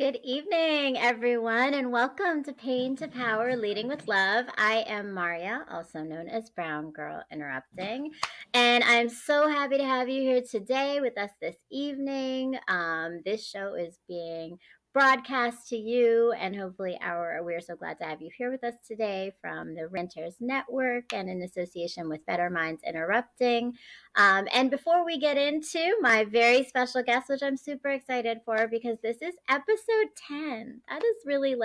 Good evening, everyone, and welcome to Pain to Power Leading with Love. I am Maria, also known as Brown Girl Interrupting, and I'm so happy to have you here today with us this evening. This show is being broadcast to you, and hopefully, we're so glad to have you here with us today from the Renters Network and in association with Bettermindz Interrupting. And before we get into my very special guest, which I'm super excited for because this is episode 10. That is really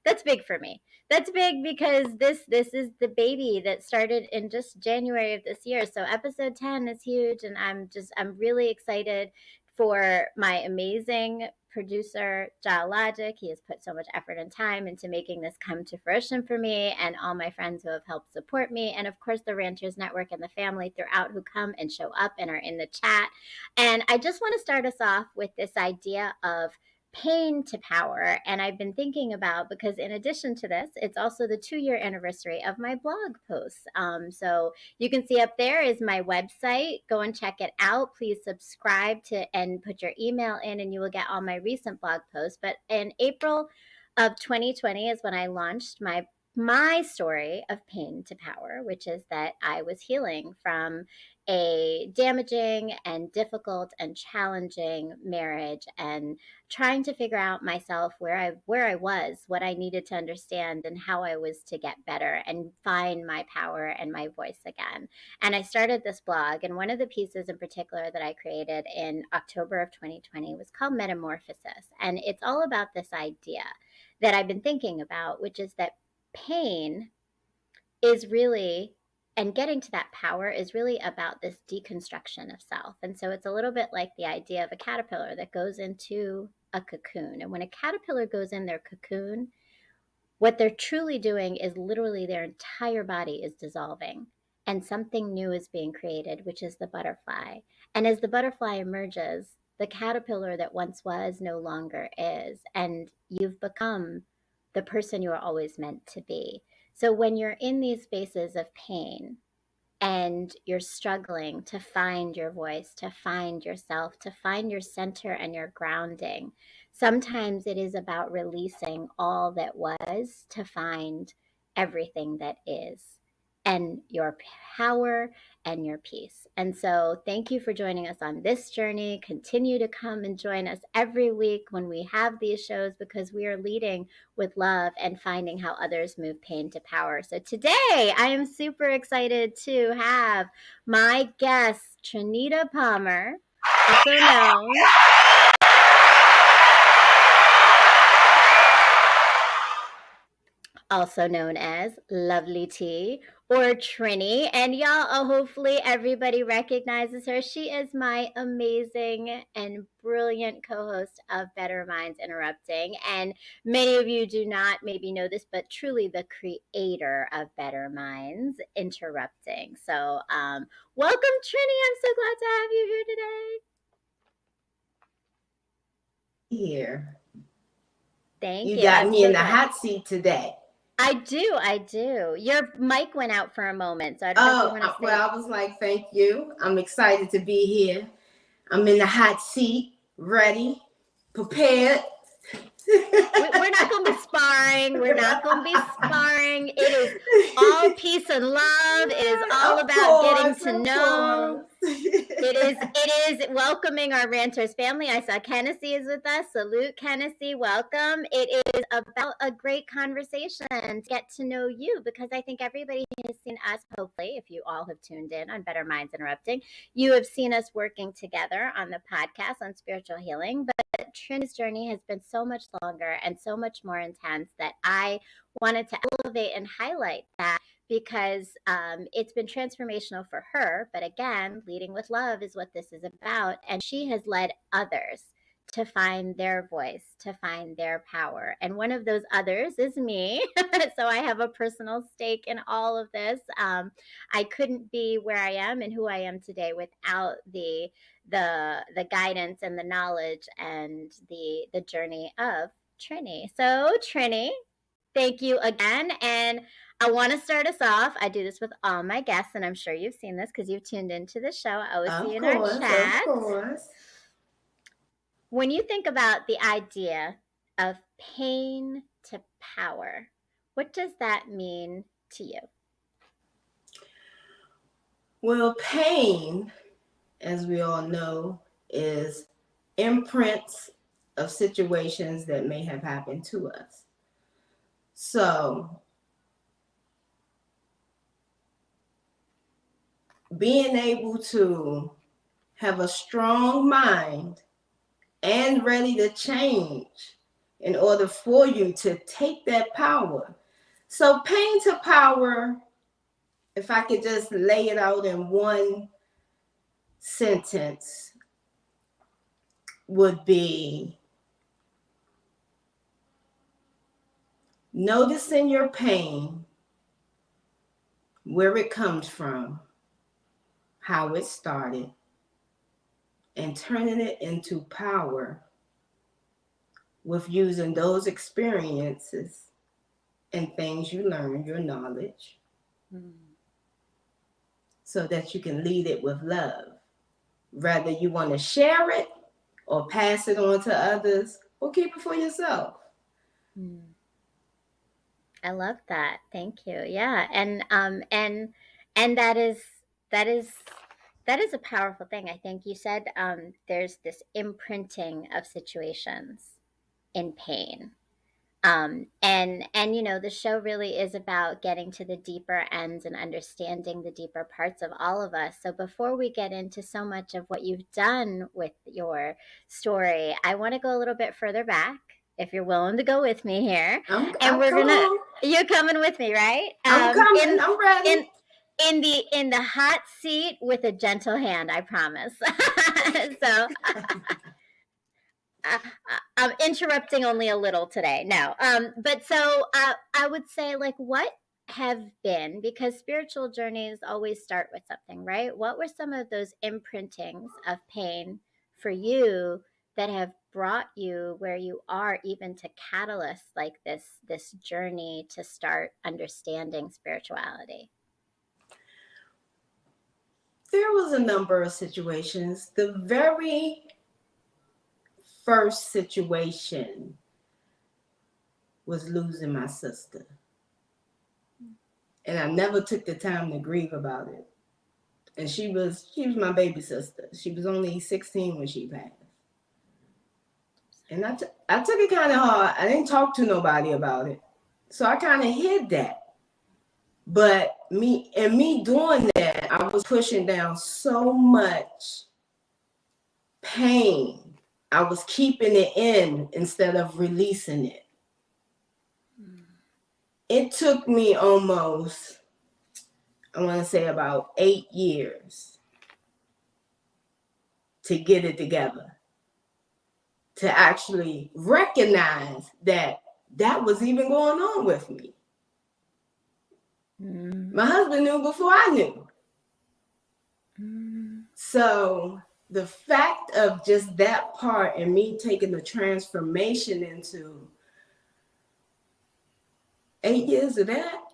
that's big for me. That's big because this is the baby that started in just January of this year. So episode 10 is huge, and I'm really excited for my amazing producer, Logic. He has put so much effort and time into making this come to fruition for me, and all my friends who have helped support me, and of course the Ranters Network and the family throughout who come and show up and are in the chat. And I just want to start us off with this idea of pain to power. And I've been thinking about, because in addition to this, it's also the 2-year anniversary of my blog posts. So you can see up there is my website. Go and check it out. Please subscribe to and put your email in, and you will get all my recent blog posts. But in April of 2020 is when I launched my story of pain to power, which is that I was healing from a damaging and difficult and challenging marriage, and trying to figure out myself, where I was, what I needed to understand, and how I was to get better and find my power and my voice again. And I started this blog, and one of the pieces in particular that I created in October of 2020 was called Metamorphosis. And it's all about this idea that I've been thinking about, which is that pain is really, and getting to that power is really about this deconstruction of self. And so it's a little bit like the idea of a caterpillar that goes into a cocoon. And when a caterpillar goes in their cocoon, what they're truly doing is literally their entire body is dissolving, and something new is being created, which is the butterfly. And as the butterfly emerges, the caterpillar that once was no longer is, and you've become the person you are always meant to be. So when you're in these spaces of pain and you're struggling to find your voice, to find yourself, to find your center and your grounding, sometimes it is about releasing all that was to find everything that is, and your power and your peace. And so thank you for joining us on this journey. Continue to come and join us every week when we have these shows, because we are leading with love and finding how others move pain to power. So today I am super excited to have my guest, Tranita Palmer, also known as Lovely T or Trini. And y'all, hopefully everybody recognizes her. She is my amazing and brilliant co-host of Bettermindz Interrupting. And many of you do not maybe know this, but truly the creator of Bettermindz Interrupting. So welcome, Trini. I'm so glad to have you here today. Here. Thank you. You got me in the hot seat today. I do. Your mic went out for a moment, so I don't know if you want to say. Well, I was like, thank you. I'm excited to be here. I'm in the hot seat, ready, prepared. We're not going to be sparring. It is all peace and love. It is all about getting to know. It is welcoming our Ranters family. I saw Kennedy is with us. Salute, Kennedy. Welcome. It is about a great conversation to get to know you, because I think everybody has seen us, hopefully, if you all have tuned in on Bettermindz Interrupting, you have seen us working together on the podcast on spiritual healing. But Trini's journey has been so much longer and so much more intense that I wanted to elevate and highlight that, because it's been transformational for her. But again, leading with love is what this is about. And she has led others to find their voice, to find their power. And one of those others is me. So I have a personal stake in all of this. I couldn't be where I am and who I am today without the guidance and the knowledge and the journey of Trini. So Trini, thank you again. And I want to start us off. I do this with all my guests, and I'm sure you've seen this because you've tuned into the show. I always see you in our chat. Of course. When you think about the idea of pain to power. What does that mean to you? Well, pain, as we all know, is imprints of situations that may have happened to us. So, being able to have a strong mind and ready to change in order for you to take that power. So, pain to power, if I could just lay it out in one sentence, would be noticing your pain, where it comes from, how it started, and turning it into power with using those experiences and things you learn, your knowledge, so that you can lead it with love. Whether you want to share it or pass it on to others or keep it for yourself. I love that. Thank you. Yeah. And that is a powerful thing. I think you said there's this imprinting of situations in pain. And the show really is about getting to the deeper ends and understanding the deeper parts of all of us. So before we get into so much of what you've done with your story, I want to go a little bit further back, if you're willing to go with me here. And we're gonna on. You're coming with me, right? I'm coming. I'm ready. In the hot seat with a gentle hand, I promise. So I'm interrupting only a little today. No, but so I would say, like, what have been, because spiritual journeys always start with something, right? What were some of those imprintings of pain for you that have brought you where you are, even to catalyst like this journey to start understanding spirituality? There was a number of situations. The very first situation was losing my sister. And I never took the time to grieve about it. And she was my baby sister. She was only 16 when she passed. And I took it kind of hard. I didn't talk to nobody about it. So I kind of hid that. But me doing that, I was pushing down so much pain. I was keeping it in instead of releasing it. It took me almost, I want to say, about 8 years to get it together, to actually recognize that was even going on with me. My husband knew before I knew. So the fact of just that part and me taking the transformation into 8 years of that,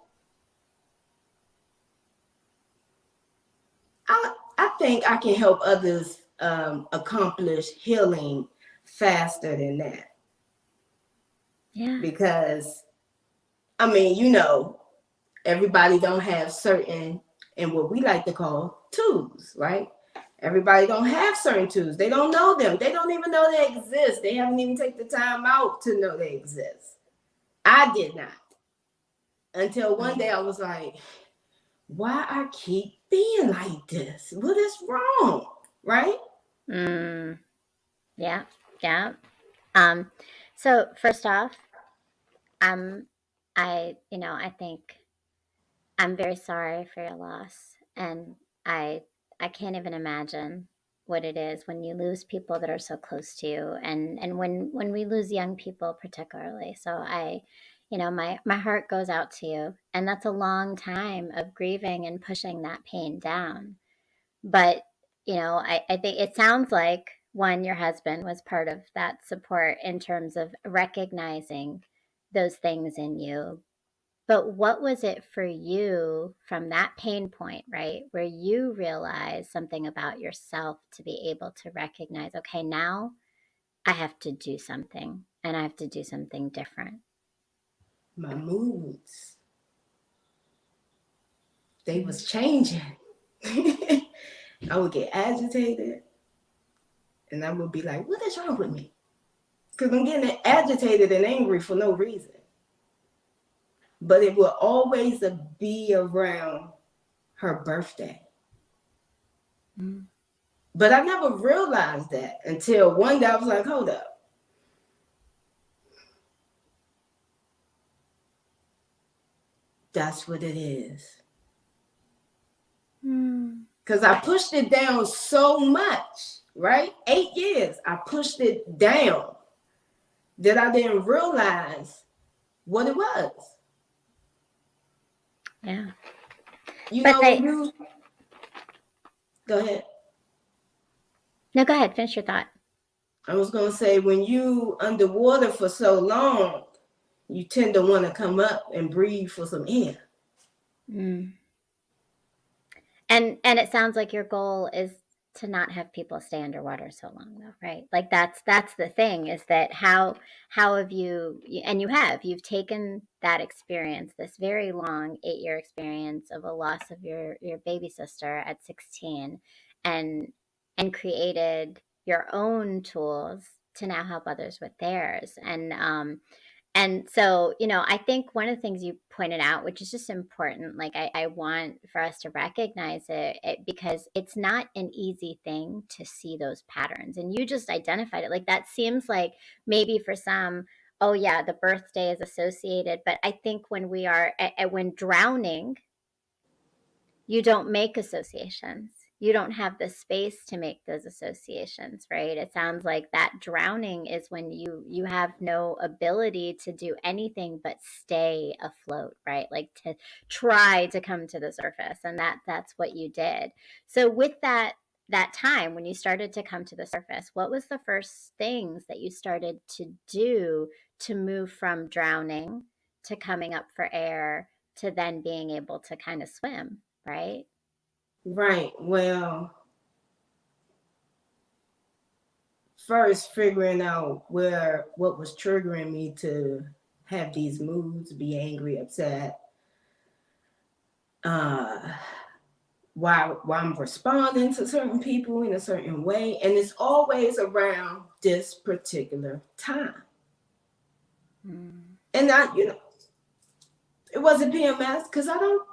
I think I can help others accomplish healing faster than that. Yeah. Because, I mean, everybody don't have certain, and what we like to call, tools, right? Everybody don't have certain tools. They don't know them. They don't even know they exist. They haven't even taken the time out to know they exist. I did not. Until one day I was like, why I keep being like this? What is wrong? Right? Yeah. Yeah. So first off, I think I'm very sorry for your loss, and I can't even imagine what it is when you lose people that are so close to you, and when we lose young people particularly. So my heart goes out to you, and that's a long time of grieving and pushing that pain down. But I think it sounds like, one, your husband was part of that support in terms of recognizing those things in you. But what was it for you from that pain point, right, where you realized something about yourself to be able to recognize, okay, now I have to do something and I have to do something different? My moods, they was changing. I would get agitated, and I would be like, what is wrong with me? Because I'm getting agitated and angry for no reason. But it will always be around her birthday. Mm. But I never realized that until one day I was like, hold up. That's what it is. Because I pushed it down so much, right? 8 years, I pushed it down that I didn't realize what it was. Yeah. You But know, when you... Go ahead. No, go ahead. Finish your thought. I was going to say, when you underwater for so long, you tend to want to come up and breathe for some air. And it sounds like your goal is to not have people stay underwater so long, though, right? Like that's the thing, is that how have you, and you've taken that experience, this very long 8-year experience of a loss of your baby sister at 16, and created your own tools to now help others with theirs. And so, I think one of the things you pointed out, which is just important, like I want for us to recognize because it's not an easy thing to see those patterns. And you just identified it. Like that seems like maybe for some, oh yeah, the birthday is associated. But I think when we are, when drowning, you don't make associations. You don't have the space to make those associations, right? It sounds like that drowning is when you have no ability to do anything but stay afloat, right? Like to try to come to the surface, and that's what you did. So with that time when you started to come to the surface, what was the first things that you started to do to move from drowning to coming up for air to then being able to kind of swim, right? Right. Well, first figuring out what was triggering me to have these moods, be angry, upset, why I'm responding to certain people in a certain way, and it's always around this particular time. And it wasn't PMS because I don't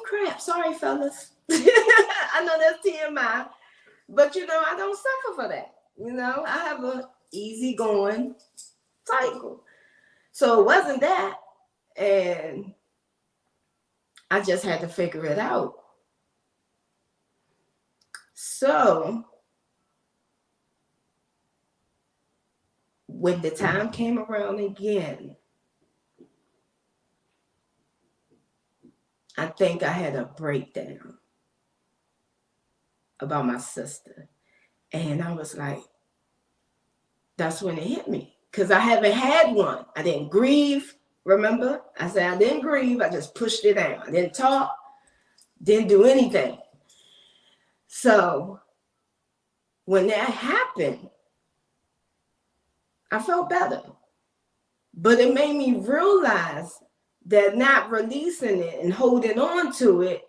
cramp. Sorry, fellas. I know that's TMI, but I don't suffer for that. I have a easygoing cycle. So it wasn't that. And I just had to figure it out. So when the time came around again, I think I had a breakdown about my sister. And I was like, that's when it hit me. Because I haven't had one. I didn't grieve. Remember? I said I didn't grieve. I just pushed it down. I didn't talk. Didn't do anything. So when that happened, I felt better. But it made me realize that not releasing it and holding on to it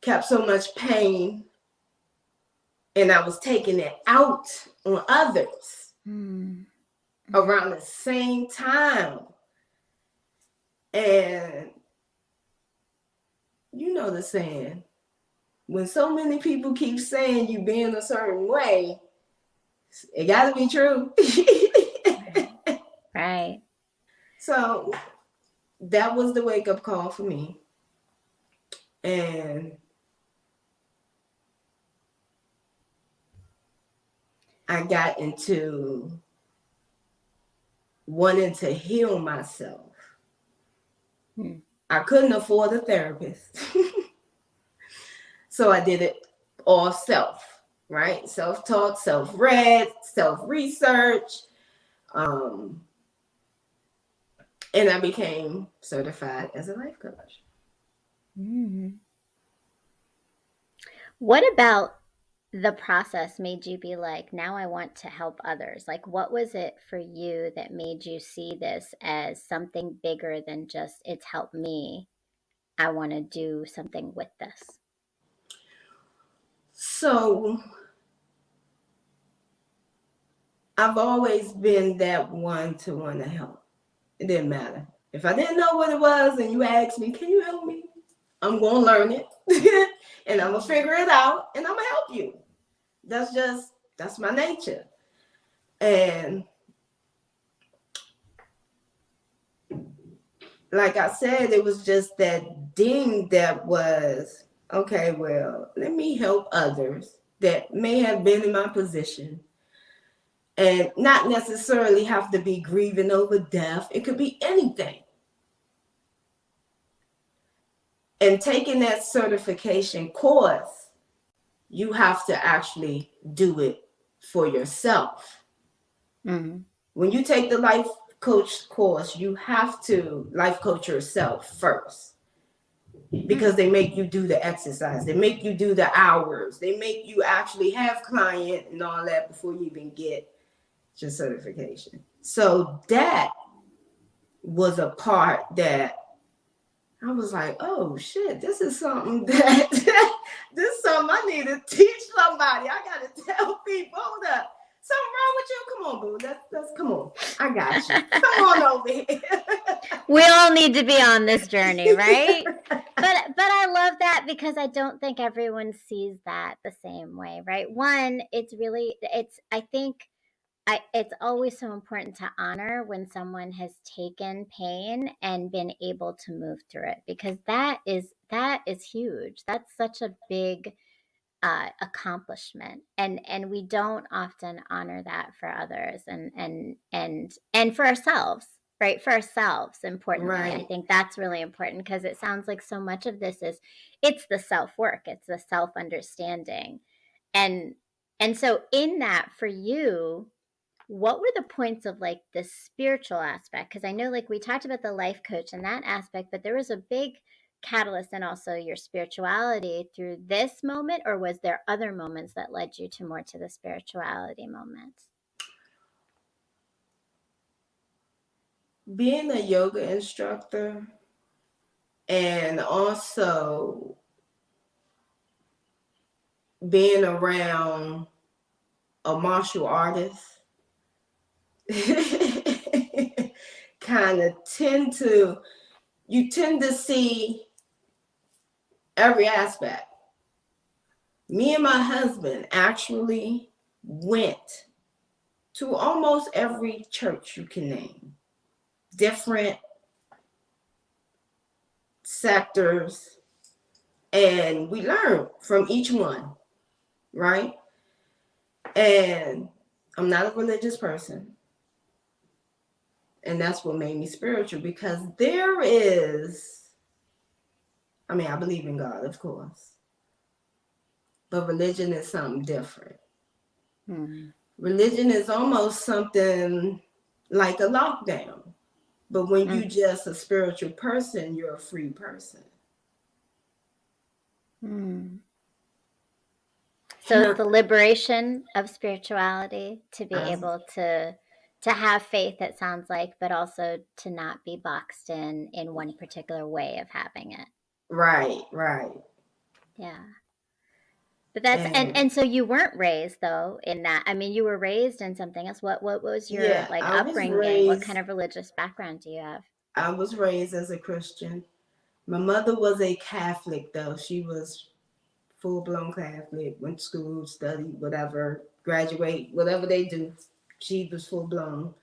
kept so much pain, and I was taking it out on others around the same time. And you know the saying, when so many people keep saying you being a certain way, it got to be true. Right. So that was the wake-up call for me. And I got into wanting to heal myself. I couldn't afford a therapist. So I did it all self, right? Self-taught, self-read, self-research. And I became certified as a life coach. What about the process made you be like, now I want to help others? Like, what was it for you that made you see this as something bigger than just it's helped me? I want to do something with this. So I've always been that one to want to help. It didn't matter. If I didn't know what it was and you asked me, can you help me? I'm going to learn it and I'm going to figure it out and I'm going to help you. That's my nature. And like I said, it was just that ding that was, okay, well, let me help others that may have been in my position and not necessarily have to be grieving over death. It could be anything. And taking that certification course, you have to actually do it for yourself. Mm-hmm. When you take the life coach course, you have to life coach yourself first, because they make you do the exercise, they make you do the hours, they make you actually have client and all that before you even get your certification. So that was a part that I was like, oh shit, this is something that this is something I need to teach somebody. I gotta tell people that something wrong with you. Come on, boo. That's come on. I got you. Come on over here. We all need to be on this journey, right? But I love that, because I don't think everyone sees that the same way, right? One, I think it's always so important to honor when someone has taken pain and been able to move through it, because that is huge. That's such a big accomplishment, and we don't often honor that for others, and for ourselves, right? For ourselves, importantly, right. I think that's really important, because it sounds like so much of this is it's the self-work, it's the self-understanding, and so in that, for you, what were the points of like the spiritual aspect? Because I know, like, we talked about the life coach and that aspect, but there was a big catalyst and also your spirituality through this moment, or was there other moments that led you to more to the spirituality moments? Being a yoga instructor and also being around a martial artist kind of tend to see every aspect. Me and my husband actually went to almost every church you can name, different sectors, and we learned from each one, right? And I'm not a religious person. And that's what made me spiritual, because I believe in God, of course. But religion is something different. Mm-hmm. Religion is almost something like a lockdown. But when you're just a spiritual person, you're a free person. So it's the liberation of spirituality, to be able to have faith, it sounds like, but also to not be boxed in one particular way of having it. Right. Yeah. But that's and so you weren't raised though in that. I mean, you were raised in something else. What was your upbringing? What kind of religious background do you have? I was raised as a Christian. My mother was a Catholic though. She was full-blown Catholic, went to school, studied, whatever, graduate, whatever they do. She was full-blown.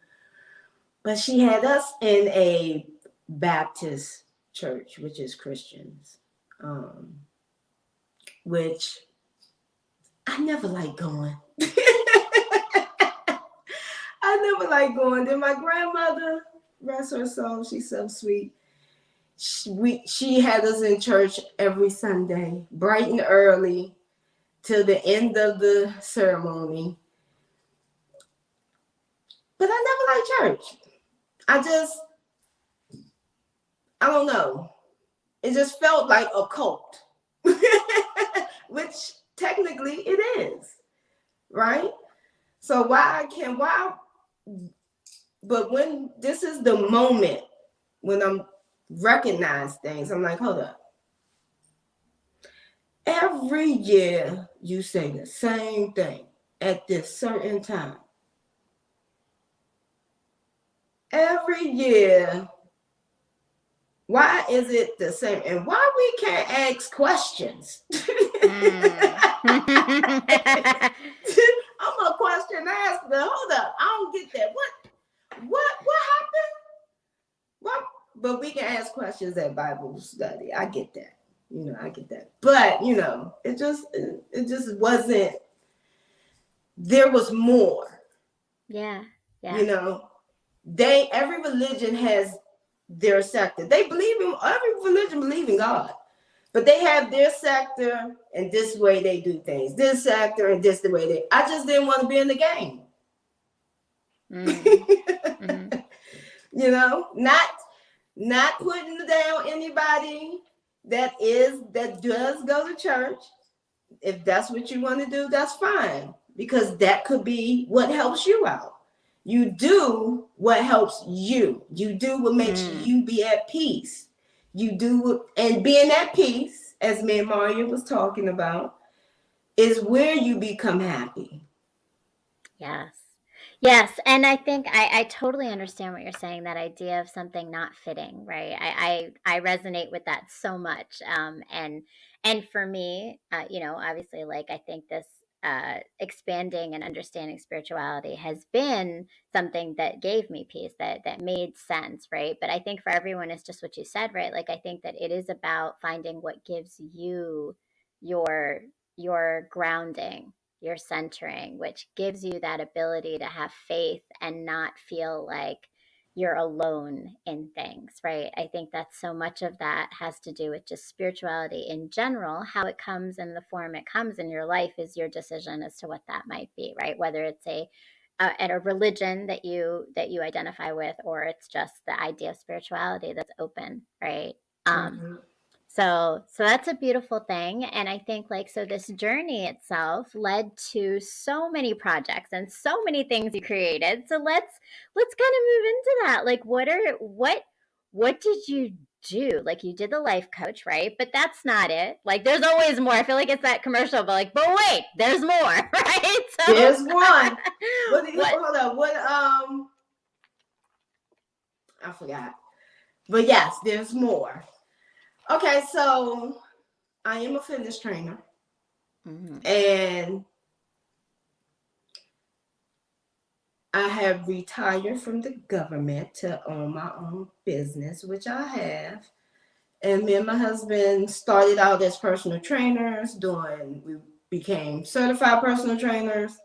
But she had us in a Baptist church, which is Christians, which I never liked going. I never liked going. Then my grandmother, rest her soul, she's so sweet. She had us in church every Sunday, bright and early, till the end of the ceremony. But I never liked church. I don't know. It just felt like a cult, which technically it is, right? So why, but when this is the moment when I'm recognize things, I'm like, hold up. Every year you say the same thing at this certain time. Every year, why is it the same? And why we can't ask questions? I'm a question asker. Hold up, I don't get that. What happened? What? But we can ask questions at Bible study. I get that. I get that. But it just wasn't. There was more. Yeah. Every religion has their sector. Every religion believe in God. But they have their sector and this way they do things. This sector and this the way they. I just didn't want to be in the game. Mm-hmm. Not putting down anybody that does go to church. If that's what you want to do, that's fine. Because that could be what helps you out. You do what helps you. You do what makes you be at peace. You do, and being at peace, as me and Maria was talking about, is where you become happy. Yes. And I think I totally understand what you're saying, that idea of something not fitting, right? I resonate with that so much. And for me, obviously, like, I think this expanding and understanding spirituality has been something that gave me peace, that made sense, right? But I think for everyone, it's just what you said, right? Like, I think that it is about finding what gives you your grounding, your centering, which gives you that ability to have faith and not feel like you're alone in things, right? I think that so much of that has to do with just spirituality in general. How it comes in the form it comes in your life is your decision as to what that might be, right? Whether it's a religion that you identify with, or it's just the idea of spirituality that's open, right? So that's a beautiful thing. And I think, like, so this journey itself led to so many projects and so many things you created. So let's kind of move into that. Like, what did you do? Like, you did the life coach, right? But that's not it. Like, there's always more. I feel like it's that commercial, but wait, there's more, right? So there's one. Hold on. What I forgot. But yes, there's more. Okay, so I am a fitness trainer. And I have retired from the government to own my own business, which I have. And me and my husband started out as personal trainers, we became certified personal trainers.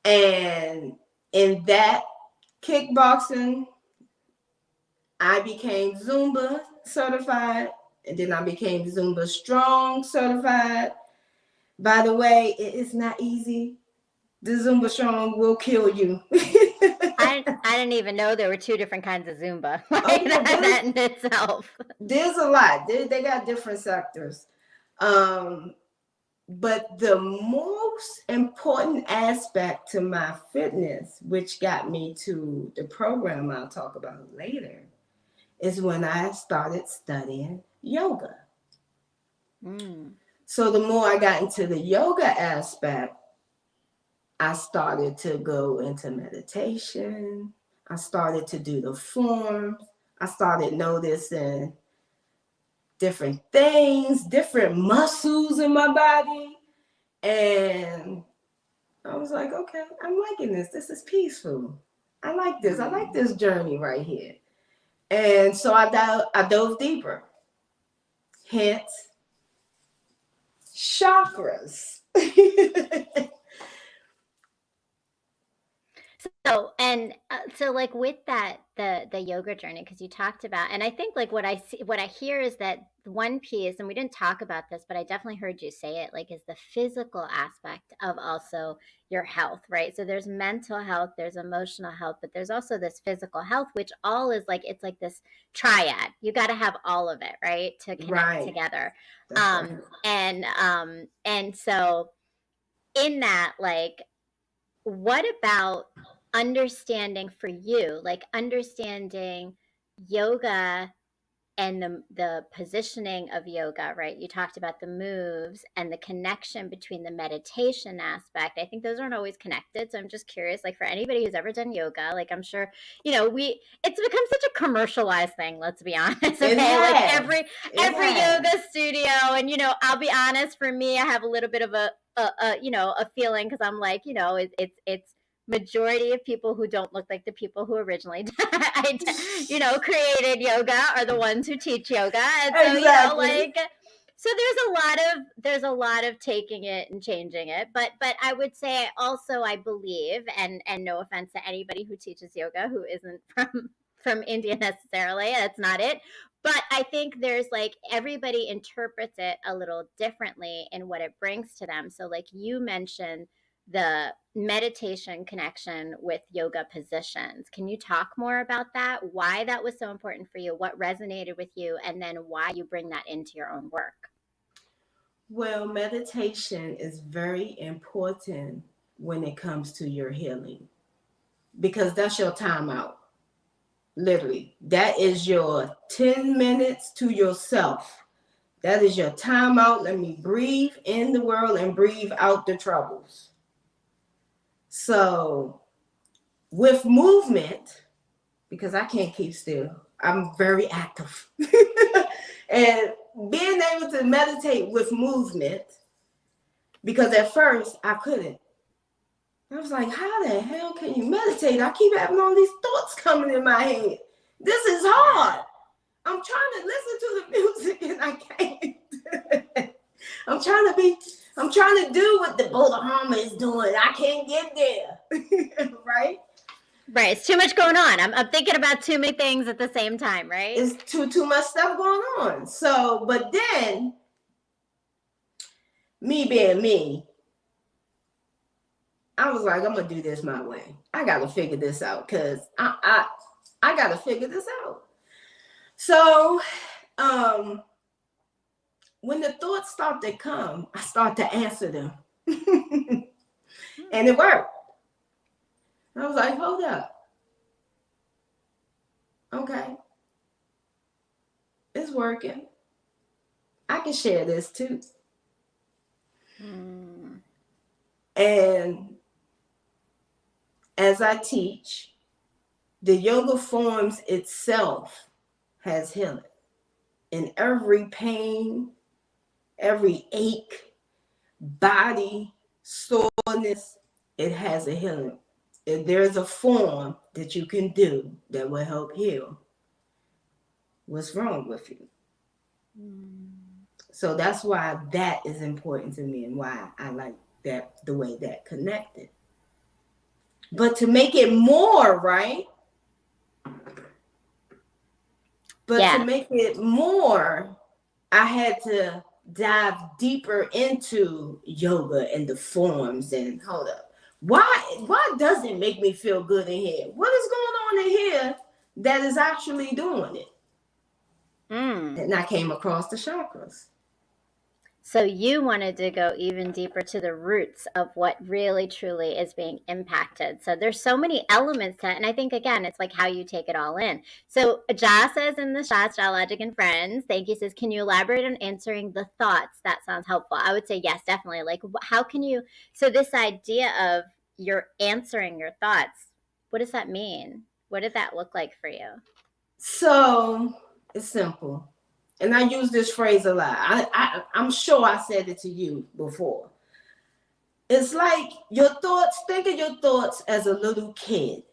And in that kickboxing, I became Zumba certified, and then I became Zumba Strong certified. By the way, it is not easy. The Zumba Strong will kill you. I didn't even know there were two different kinds of Zumba. Like, that in itself. There's a lot. They got different sectors. But the most important aspect to my fitness, which got me to the program I'll talk about later, is when I started studying yoga. So the more I got into the yoga aspect, I started to go into meditation. I started to do the forms. I started noticing different things, different muscles in my body. And I was like, okay, I'm liking this. This is peaceful. I like this. I like this journey right here. And so I dove deeper. Hence, chakras. So like with that, the yoga journey, because you talked about, and I think like what I hear is that one piece, and we didn't talk about this, but I definitely heard you say it, like is the physical aspect of also your health, right? So there's mental health, there's emotional health, but there's also this physical health, which all is like, it's like this triad. You got to have all of it, right, to connect Right. together. That's right. And so in that, like, what about understanding for you, like understanding yoga and the positioning of yoga, right? You talked about the moves and the connection between the meditation aspect. I think those aren't always connected. So I'm just curious, like for anybody who's ever done yoga, like I'm sure, it's become such a commercialized thing, let's be honest. Okay. It Like has. every yoga studio. And I'll be honest, for me, I have a little bit of a feeling, because I'm like, it's majority of people who don't look like the people who originally created yoga are the ones who teach yoga. And so Exactly. so there's a lot of taking it and changing it, but I would say also, I believe, and no offense to anybody who teaches yoga who isn't from India necessarily, that's not it, but I think there's like, everybody interprets it a little differently in what it brings to them. So like you mentioned the meditation connection with yoga positions. Can you talk more about that? Why that was so important for you, what resonated with you, and then why you bring that into your own work? Well, meditation is very important when it comes to your healing, because that's your timeout. Literally, that is your 10 minutes to yourself. That is your timeout. Let me breathe in the world and breathe out the troubles. So, with movement, because I can't keep still, I'm very active. And being able to meditate with movement, because at first I couldn't. I was like, how the hell can you meditate? I keep having all these thoughts coming in my head. This is hard. I'm trying to listen to the music and I can't. I'm trying to do what the Bodhidharma is doing. I can't get there. Right? Right. It's too much going on. I'm thinking about too many things at the same time, right? It's too much stuff going on. So, but then, me being me, I was like, I'm gonna do this my way. I gotta figure this out, because I gotta figure this out. So, when the thoughts start to come, I start to answer them. And it worked. I was like, hold up. Okay. It's working. I can share this too. And as I teach, the yoga forms itself has healing. In every pain, every ache, body, soreness, it has a healing. If there's a form that you can do that will help heal what's wrong with you. So that's why that is important to me, and why I like that, the way that connected. But to make it more, right? But to make it more, I had to dive deeper into yoga and the forms. And hold up, why does it make me feel good in here? What is going on in here that is actually doing it? And I came across the chakras. So you wanted to go even deeper to the roots of what really truly is being impacted. So there's so many elements to it. And I think, again, it's like how you take it all in. So Ja says in the chat, Logic and Friends, thank you, says, can you elaborate on answering the thoughts? That sounds helpful. I would say yes, definitely. Like, how can you, so this idea of you're answering your thoughts, what does that mean? What did that look like for you? So it's simple. And I use this phrase a lot. I'm sure I said it to you before. It's like your thoughts, think of your thoughts as a little kid.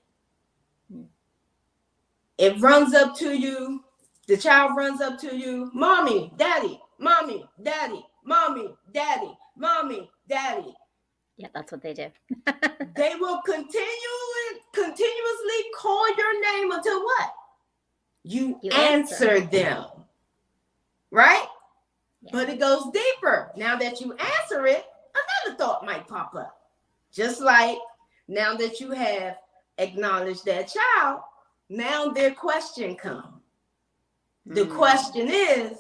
It runs up to you, the child runs up to you, mommy, daddy, mommy, daddy, mommy, daddy, mommy, daddy. Yeah, that's what they do. They will continually continuously call your name until what? You answer. answer them. Right? Yeah. But it goes deeper. Now that you answer it, another thought might pop up. Just like now that you have acknowledged that child, now their question comes. The question is,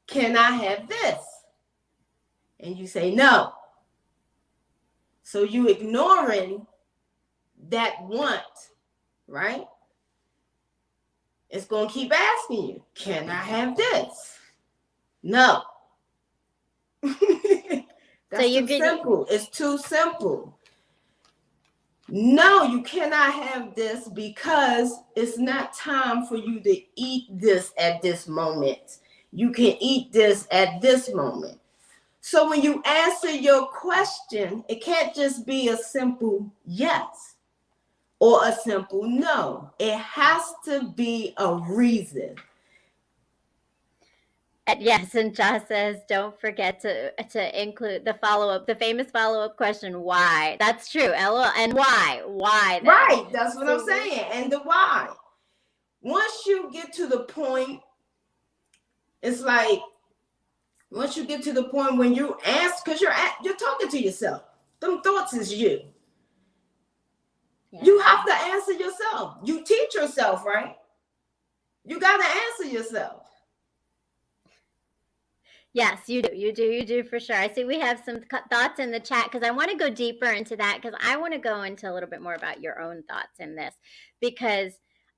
can I have this? And you say no. So you ignoring that want, right? It's going to keep asking you, can I have this? No. That's too simple. It's too simple. No, you cannot have this because it's not time for you to eat this at this moment. You can eat this at this moment. So when you answer your question, it can't just be a simple yes or a simple no. It has to be a reason. Yes, and Josh says, don't forget to include the follow-up, the famous follow-up question, why? That's true, LOL. And why? Why then? Right, that's what I'm saying. And the why. Once you get to the point, it's like, once you get to the point when you ask, because you're talking to yourself. Them thoughts is you. Yeah. You have to answer yourself. You teach yourself, right? You got to answer yourself. Yes, you do for sure. I see we have some thoughts in the chat because I want to go deeper into that because I want to go into a little bit more about your own thoughts in this because,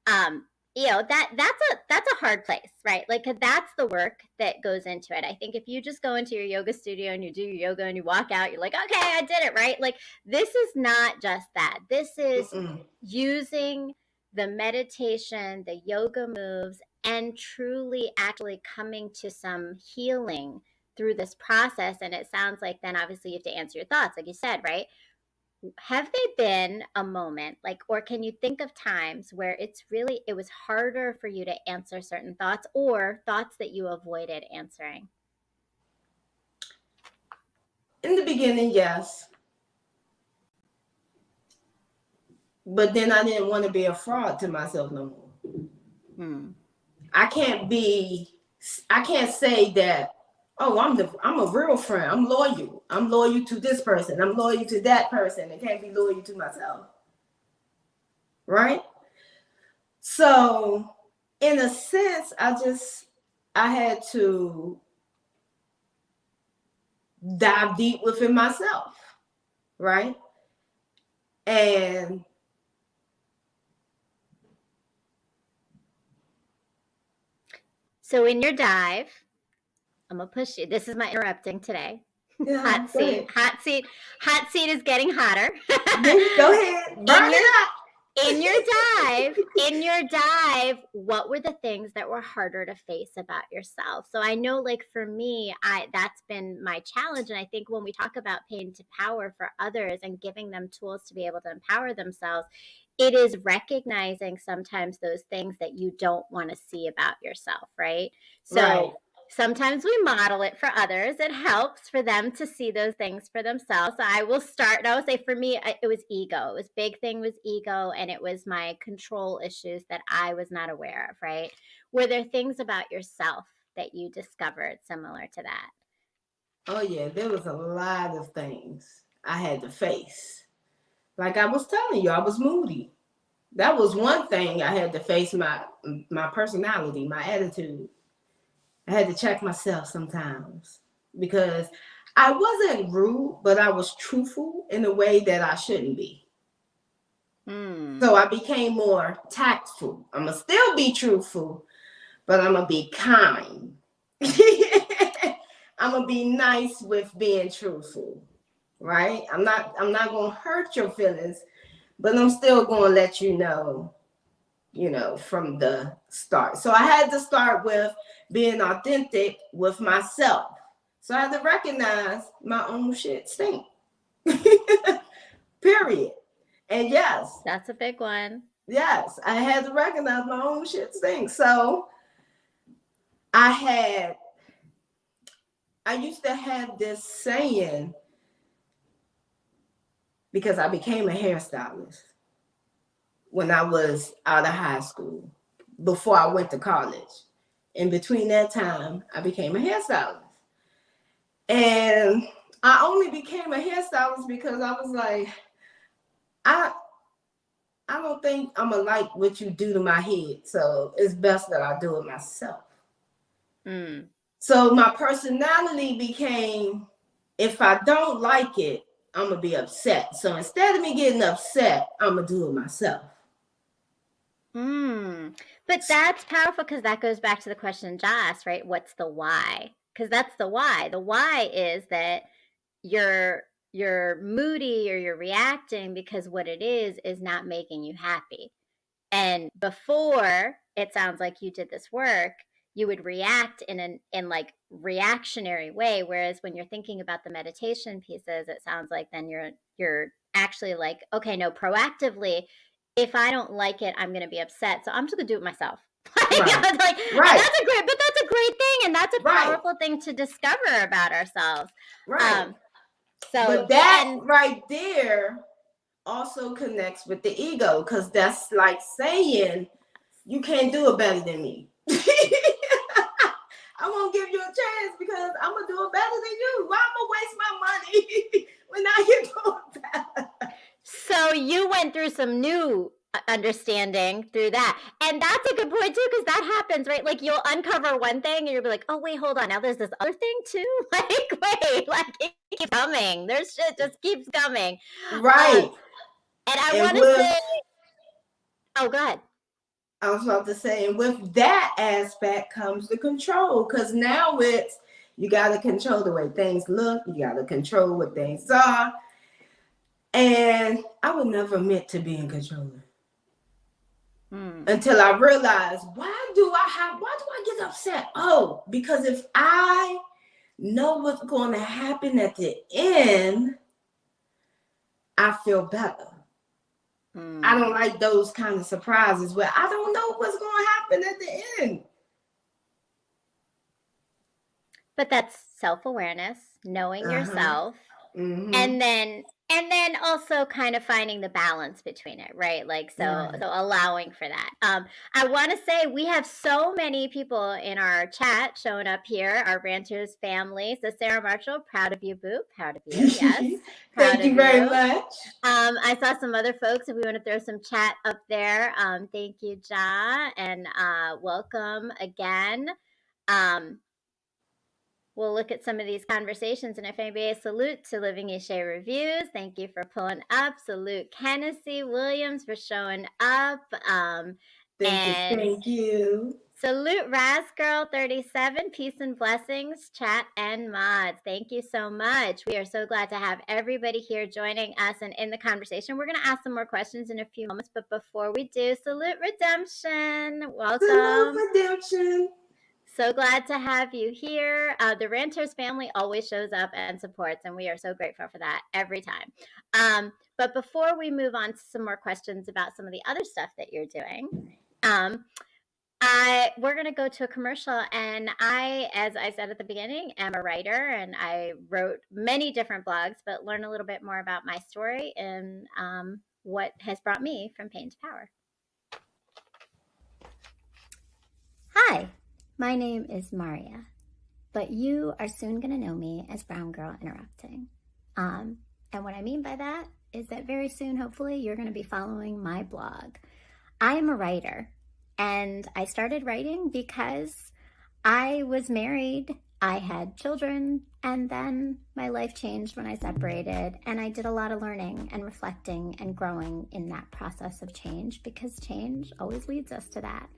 you know, that's a hard place, right? Like that's the work that goes into it. I think if you just go into your yoga studio and you do your yoga and you walk out, you're like, okay, I did it, right? Like this is not just that. This is using the meditation, the yoga moves, and truly actually coming to some healing through this process. And it sounds like then obviously you have to answer your thoughts, like you said, right? Have they been a moment, like, or can you think of times where it was harder for you to answer certain thoughts or thoughts that you avoided answering? In the beginning, yes. But then I didn't want to be a fraud to myself no more. I can't say that, oh, I'm a real friend. I'm loyal. I'm loyal to this person. I'm loyal to that person. I can't be loyal to myself. Right? So in a sense, I had to dive deep within myself. Right? And so in your dive, I'm gonna push you. This is my interrupting today. Yeah, hot seat is getting hotter. Go ahead. Burn it up. In your dive, what were the things that were harder to face about yourself? So I know, like for me, that's been my challenge. And I think when we talk about pain to power for others and giving them tools to be able to empower themselves, it is recognizing sometimes those things that you don't want to see about yourself, right? So right. Sometimes we model it for others. It helps for them to see those things for themselves. So I will say for me, it was ego. It was big thing was ego, and it was my control issues that I was not aware of, right? Were there things about yourself that you discovered similar to that? Oh, yeah. There was a lot of things I had to face. Like I was telling you, I was moody. That was one thing I had to face, my personality, my attitude. I had to check myself sometimes because I wasn't rude, but I was truthful in a way that I shouldn't be. So I became more tactful. I'm going to still be truthful, but I'm going to be kind. I'm going to be nice with being truthful, right? I'm not going to hurt your feelings, but I'm still going to let you know, from the start. So I had to start with being authentic with myself. So I had to recognize my own shit stink. Period. And yes. That's a big one. Yes, I had to recognize my own shit stink. So I used to have this saying, because I became a hairstylist. when I was out of high school, before I went to college. In between that time, I became a hairstylist. And I only became a hairstylist because I was like, I don't think I'm gonna like what you do to my head. So it's best that I do it myself. Mm. So my personality became, if I don't like it, I'm gonna be upset. So instead of me getting upset, I'm gonna do it myself. But that's powerful because that goes back to the question Ja asked, right? What's the why? Because that's the why. The why is that you're moody or you're reacting because what it is not making you happy. And before it sounds like you did this work, you would react in like reactionary way. Whereas when you're thinking about the meditation pieces, it sounds like then you're actually like, okay, no, proactively, if I don't like it, I'm gonna be upset. So I'm just gonna do it myself. Right. Like, Right. and that's a great thing, and that's a Right. powerful thing to discover about ourselves. Right. So but that right there also connects with the ego, because that's like saying you can't do it better than me. I won't give you a chance because I'm gonna do it better than you. Why am I waste my money when I can do it better? So you went through some new understanding through that, and that's a good point too, because that happens, right? Like you'll uncover one thing and you'll be like, oh wait, hold on, now there's this other thing too. Like wait, like it keeps coming, there's shit just keeps coming, right? And I want to say, oh go ahead. I was about to say, and with that aspect comes the control, because now it's, you got to control the way things look, you got to control what things are. And I would never admit to being controlling until I realized, why do I get upset? Oh, because if I know what's going to happen at the end, I feel better. I don't like those kind of surprises where I don't know what's going to happen at the end. But that's self-awareness, knowing yourself, and then also kind of finding the balance between it, right? Like so allowing for that. I want to say we have so many people in our chat showing up here, our Ranters family. So Sarah Marshall, proud of you, boo. Proud of you. Yes. Thank you very much. I saw some other folks, if we want to throw some chat up there. Thank you, Ja, and welcome again. We'll look at some of these conversations, and if anybody has salute to Living Ishe Reviews, thank you for pulling up. Salute Kennedy Williams for showing up. Thank you. Salute Rasgirl37, peace and blessings, chat and mods. Thank you so much. We are so glad to have everybody here joining us and in the conversation. We're going to ask some more questions in a few moments, but before we do, Salute Redemption. Welcome. Salute Redemption. So glad to have you here. The Ranters family always shows up and supports, and we are so grateful for that every time. But before we move on to some more questions about some of the other stuff that you're doing, we're going to go to a commercial. And I, as I said at the beginning, am a writer, and I wrote many different blogs, but learn a little bit more about my story and what has brought me from pain to power. Hi. My name is Maria, but you are soon going to know me as Brown Girl Interrupting. And what I mean by that is that very soon, hopefully, you're going to be following my blog. I am a writer, and I started writing because I was married, I had children, and then my life changed when I separated, and I did a lot of learning and reflecting and growing in that process of change, because change always leads us to that.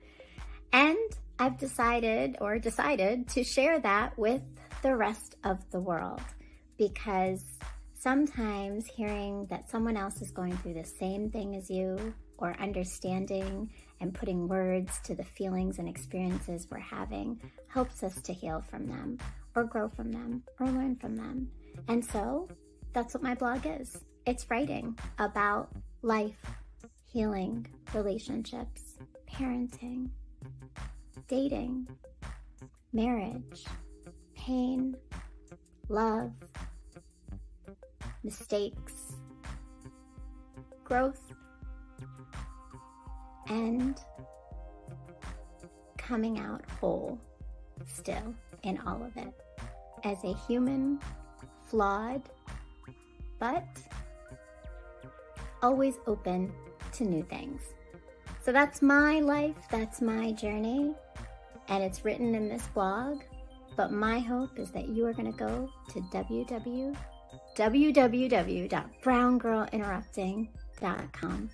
And I've decided to share that with the rest of the world, because sometimes hearing that someone else is going through the same thing as you, or understanding and putting words to the feelings and experiences we're having, helps us to heal from them, or grow from them, or learn from them. And so that's what my blog is. It's writing about life, healing, relationships, parenting, dating, marriage, pain, love, mistakes, growth, and coming out whole still in all of it as a human, flawed, but always open to new things. So that's my life, that's my journey, and it's written in this blog. But my hope is that you are going to go to www.browngirlinterrupting.com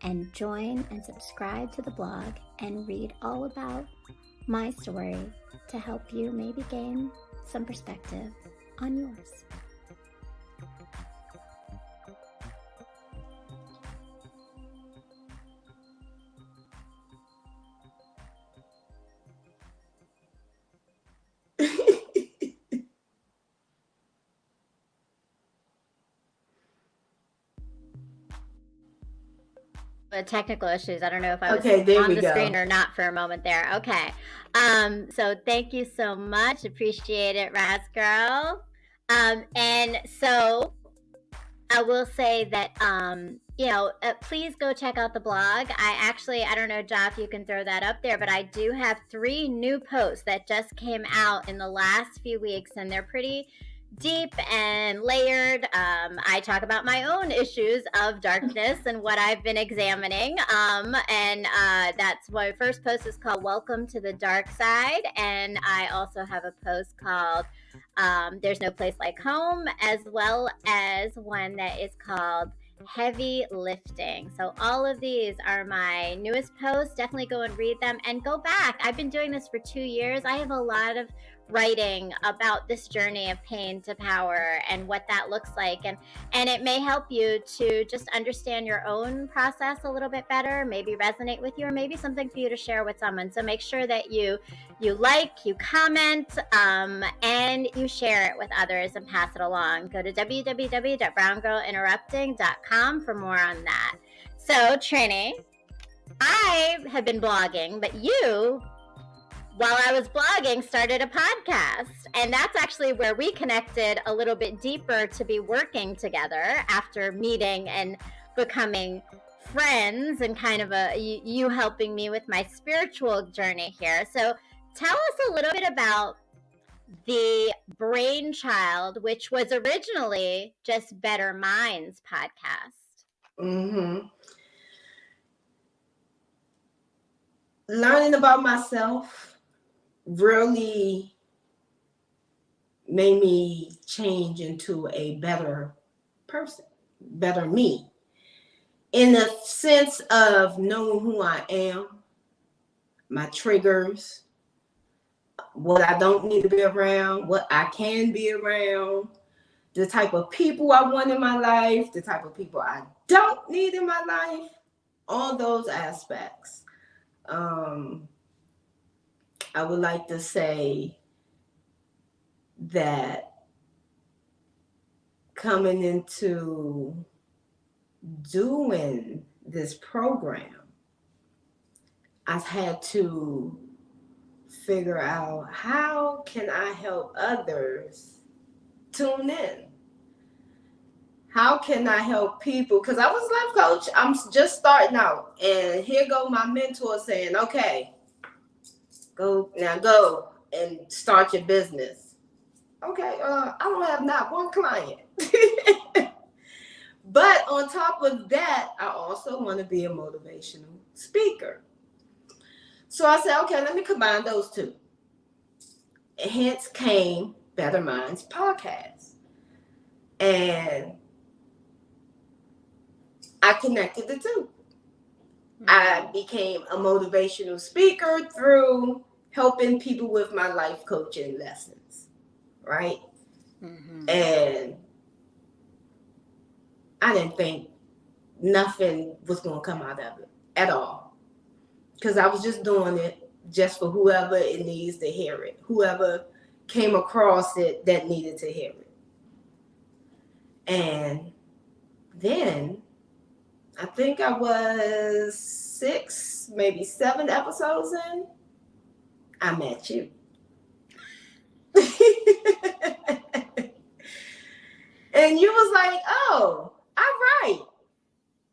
and join and subscribe to the blog and read all about my story to help you maybe gain some perspective on yours. Technical issues. I don't know if I was Okay, there on we the go. screen or not for a moment there. Okay. So thank you so much. Appreciate it, Raz Girl. And so I will say that, please go check out the blog. I don't know, Joff, you can throw that up there, but I do have 3 new posts that just came out in the last few weeks, and they're pretty deep and layered. I talk about my own issues of darkness and what I've been examining. That's my first post is called Welcome to the Dark Side. And I also have a post called There's No Place Like Home, as well as one that is called Heavy Lifting. So all of these are my newest posts. Definitely go and read them and go back. I've been doing this for 2 years. I have a lot of writing about this journey of pain to power and what that looks like, and it may help you to just understand your own process a little bit better, maybe resonate with you, or maybe something for you to share with someone. So make sure that you like, you comment, and you share it with others and pass it along. Go to www.browngirlinterrupting.com for more on that. So Trini, I have been blogging, but you, while I was blogging, started a podcast. And that's actually where we connected a little bit deeper to be working together after meeting and becoming friends, and kind of you helping me with my spiritual journey here. So tell us a little bit about the brainchild, which was originally just Bettermindz podcast. Mm-hmm. Learning about myself really made me change into a better person, better me, in the sense of knowing who I am, my triggers, what I don't need to be around, what I can be around, the type of people I want in my life, the type of people I don't need in my life, all those aspects. I would like to say that coming into doing this program, I've had to figure out, how can I help others tune in? How can I help people? Because I was a life coach. I'm just starting out. And here go my mentor saying, okay, go and start your business. Okay, I don't have not one client. But on top of that, I also want to be a motivational speaker. So I said, okay, let me combine those two. And hence came Bettermindz podcast. And I connected the two. I became a motivational speaker through helping people with my life coaching lessons, right? Mm-hmm. And I didn't think nothing was going to come out of it at all, because I was just doing it just for whoever it needs to hear it, whoever came across it that needed to hear it. And then I think I was 6, maybe 7 episodes in, I met you. And you was like, oh, all right.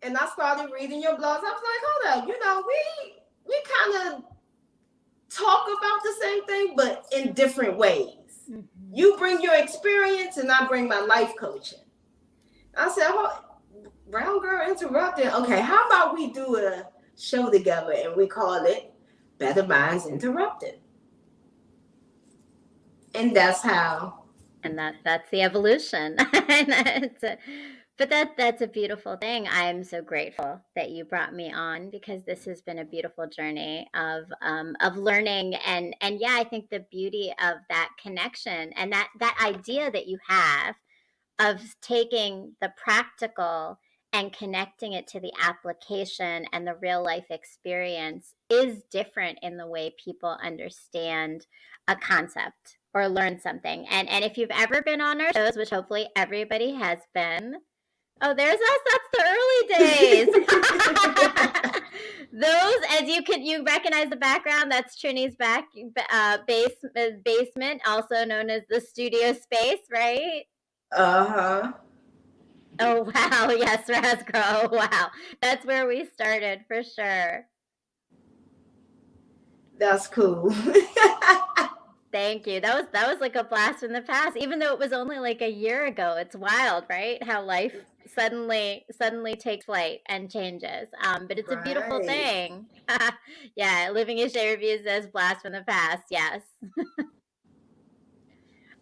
and I started reading your blogs. I was like, hold up, we kind of talk about the same thing, but in different ways. Mm-hmm. You bring your experience, and I bring my life coaching. I said, Brown Girl Interrupted. Okay, how about we do a show together, and we call it Bettermindz Interrupted. And that's how. And that's the evolution. But that's a beautiful thing. I'm so grateful that you brought me on, because this has been a beautiful journey of learning, and yeah, I think the beauty of that connection and that idea that you have of taking the practical and connecting it to the application and the real life experience is different in the way people understand a concept or learn something. And if you've ever been on our shows, which hopefully everybody has been, oh, there's us. That's the early days. Those, as you recognize the background, that's Trini's basement, also known as the studio space, right? Uh-huh. Oh, wow. Yes, Rasgro. Wow. That's where we started, for sure. That's cool. Thank you. That was like a blast from the past, even though it was only like a year ago. It's wild, right? How life suddenly takes flight and changes. But it's a beautiful thing. Yeah, Living a Shade Reviews says blast from the past. Yes.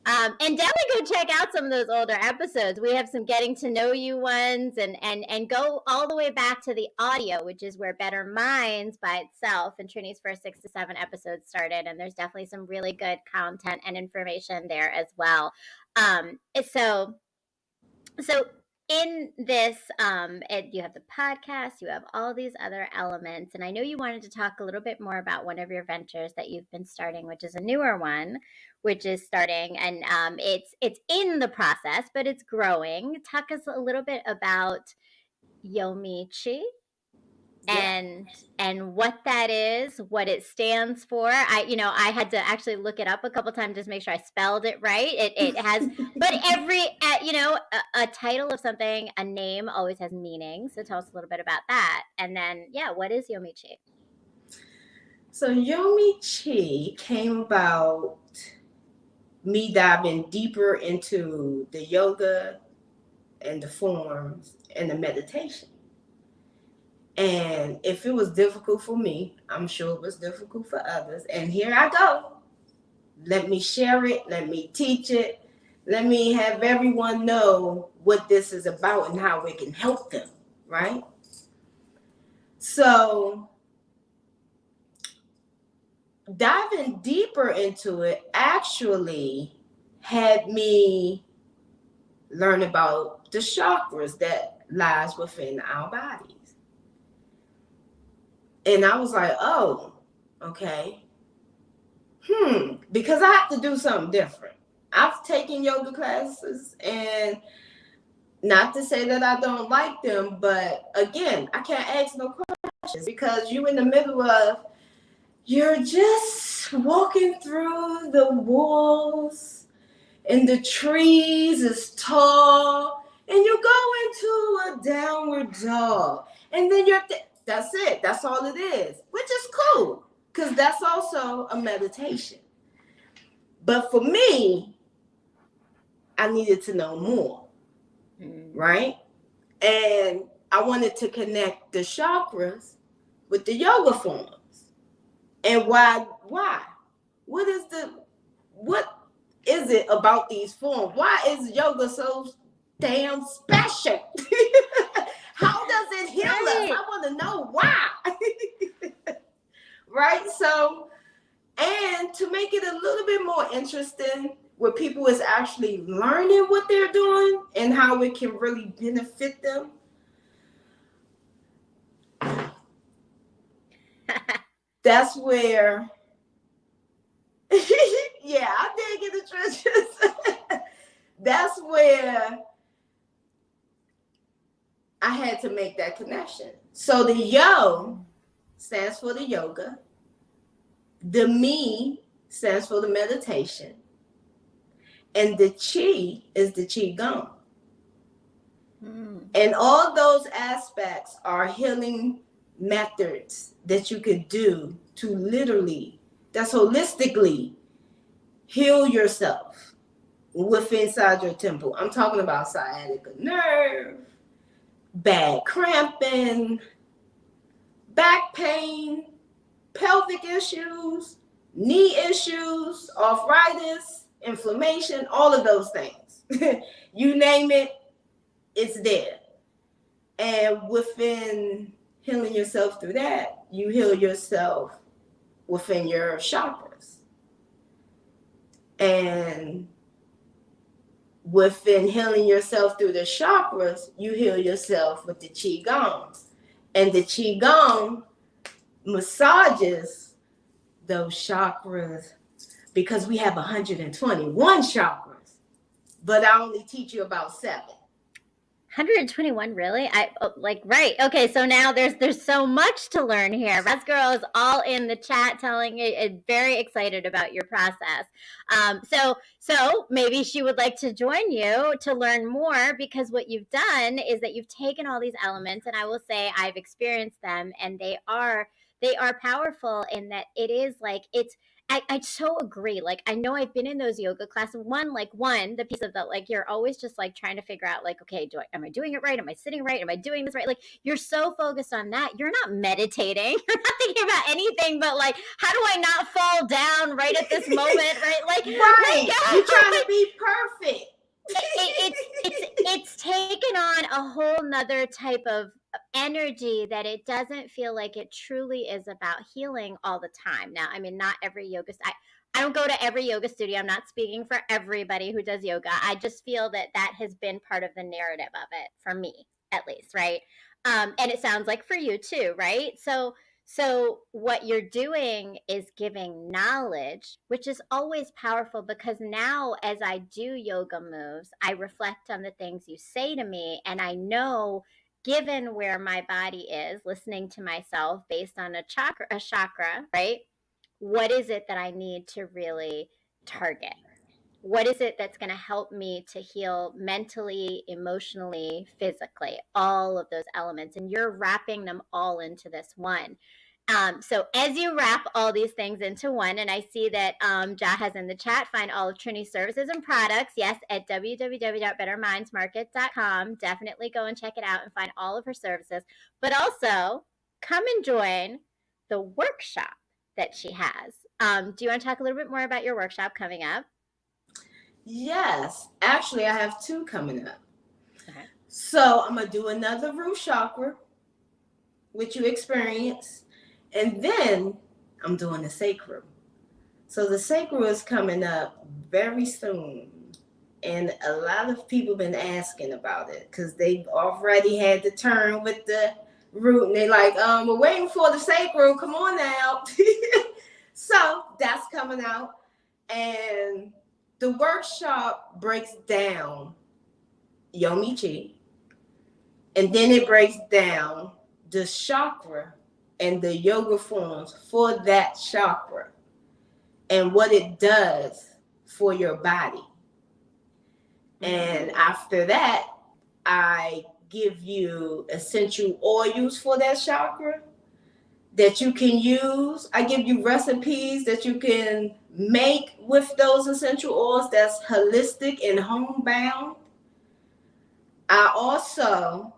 And definitely go check out some of those older episodes. We have some getting to know you ones, and go all the way back to the audio, which is where Bettermindz by itself and Trini's first 6 to 7 episodes started. And there's definitely some really good content and information there as well. So in this, you have the podcast, you have all these other elements, and I know you wanted to talk a little bit more about one of your ventures that you've been starting, which is a newer one, which is starting, and it's in the process, but it's growing. Talk us a little bit about Yomichi. Yeah. And what that is, what it stands for. I had to actually look it up a couple times just to make sure I spelled it right. It has, but every a title of something, a name always has meaning. So tell us a little bit about that. And then, yeah, what is Yomichi? So Yomichi came about me diving deeper into the yoga and the forms and the meditation. And if it was difficult for me, I'm sure it was difficult for others. And here I go. Let me share it. Let me teach it. Let me have everyone know what this is about and how we can help them, right? So diving deeper into it actually had me learn about the chakras that lies within our bodies. And I was like, oh, okay. Because I have to do something different. I've taken yoga classes, and not to say that I don't like them, but again, I can't ask no questions because you're in the middle of, you're just walking through the walls and the trees is tall and you go into a downward dog. And then that's it. That's all it is, which is cool because that's also a meditation. But for me, I needed to know more, right? And I wanted to connect the chakras with the yoga forms. And why? What is it about these forms? Why is yoga so damn special? How does it heal us? I want to know why. Right? So, and to make it a little bit more interesting, where people is actually learning what they're doing and how it can really benefit them. That's where, yeah, I did get the trenches. That's where I had to make that connection. So the yo stands for the yoga. The me stands for the meditation. And the chi is the qigong. And all those aspects are healing methods that you could do to literally, that's holistically, heal yourself within inside your temple. I'm talking about sciatica nerve, bad cramping, back pain, pelvic issues, knee issues, arthritis, inflammation, all of those things. You name it, it's there. And within healing yourself through that, you heal yourself within your chakras. And within healing yourself through the chakras, you heal yourself with the Qigong. And the Qigong massages those chakras because we have 121 chakras, but I only teach you about 7. 121, really? Right. Okay, so now there's so much to learn here. Raz Girl is all in the chat telling it, very excited about your process. So maybe she would like to join you to learn more, because what you've done is that you've taken all these elements, and I will say I've experienced them, and they are powerful in that it is like I so agree. Like, I know I've been in those yoga classes. The piece of that, like, you're always just like trying to figure out, like, okay, am I doing it right? Am I sitting right? Am I doing this right? Like, you're so focused on that. You're not meditating. You're not thinking about anything but, like, how do I not fall down right at this moment? Right? Like, right. You're trying to be perfect. It's taken on a whole nother type of energy that it doesn't feel like it truly is about healing all the time. Now, I mean, not every yoga. I don't go to every yoga studio. I'm not speaking for everybody who does yoga. I just feel that has been part of the narrative of it, for me at least, right? And it sounds like for you too, right? So what you're doing is giving knowledge, which is always powerful, because now as I do yoga moves, I reflect on the things you say to me, and I know, given where my body is, listening to myself based on a chakra, right? What is it that I need to really target? What is it that's going to help me to heal mentally, emotionally, physically, all of those elements? And you're wrapping them all into this one. So as you wrap all these things into one, and I see that Ja has in the chat, find all of Trini's services and products, yes, at www.bettermindsmarket.com. Definitely go and check it out and find all of her services. But also, come and join the workshop that she has. Do you want to talk a little bit more about your workshop coming up? Yes, actually, I have 2 coming up. Okay. So I'm going to do another root chakra, which you experience, and then I'm doing the sacral. So the sacral is coming up very soon, and a lot of people been asking about it because they've already had the turn with the root, and they like, we're waiting for the sacral, come on now. So that's coming out, and the workshop breaks down Yomichi, and then it breaks down the chakra and the yoga forms for that chakra and what it does for your body. And after that, I give you essential oils for that chakra that you can use. I give you recipes that you can make with those essential oils that's holistic and homebound. I also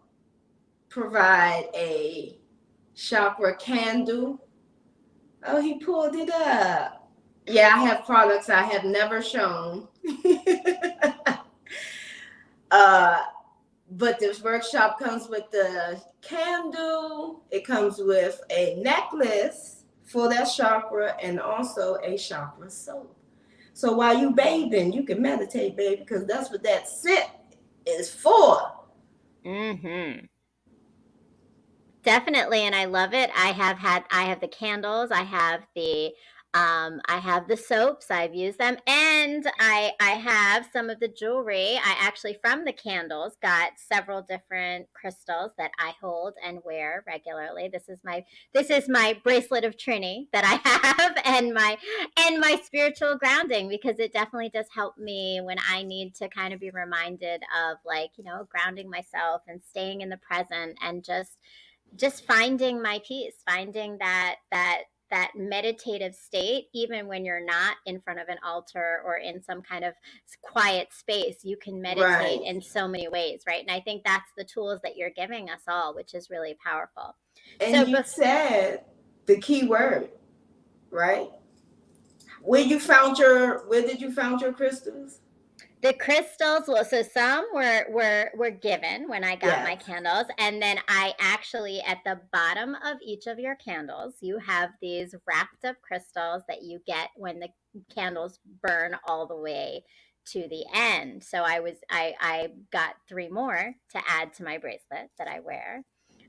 provide a chakra candle. Oh, he pulled it up. Yeah, I have products I have never shown. But this workshop comes with the candle. It comes with a necklace for that chakra and also a chakra soap. So while you bathing, you can meditate, baby, because that's what that sit is for. Mm-hmm. Definitely, and I love it. I have the candles, I have the soaps, I've used them, and I have some of the jewelry. I actually, from the candles, got several different crystals that I hold and wear regularly. This is my bracelet of Trini that I have, and my spiritual grounding, because it definitely does help me when I need to kind of be reminded of, like, grounding myself and staying in the present, and just finding my peace, finding that meditative state. Even when you're not in front of an altar or in some kind of quiet space, you can meditate Right. in so many ways, right? And I think that's the tools that you're giving us all, which is really powerful. And So you said the key word, right? Where did you found your crystals? the crystals, well, so some were given when I got my Yes. candles, and then I actually, at the bottom of each of your candles, you have these wrapped up crystals that you get when the candles burn all the way to the end. So I got 3 more to add to my bracelet that I wear.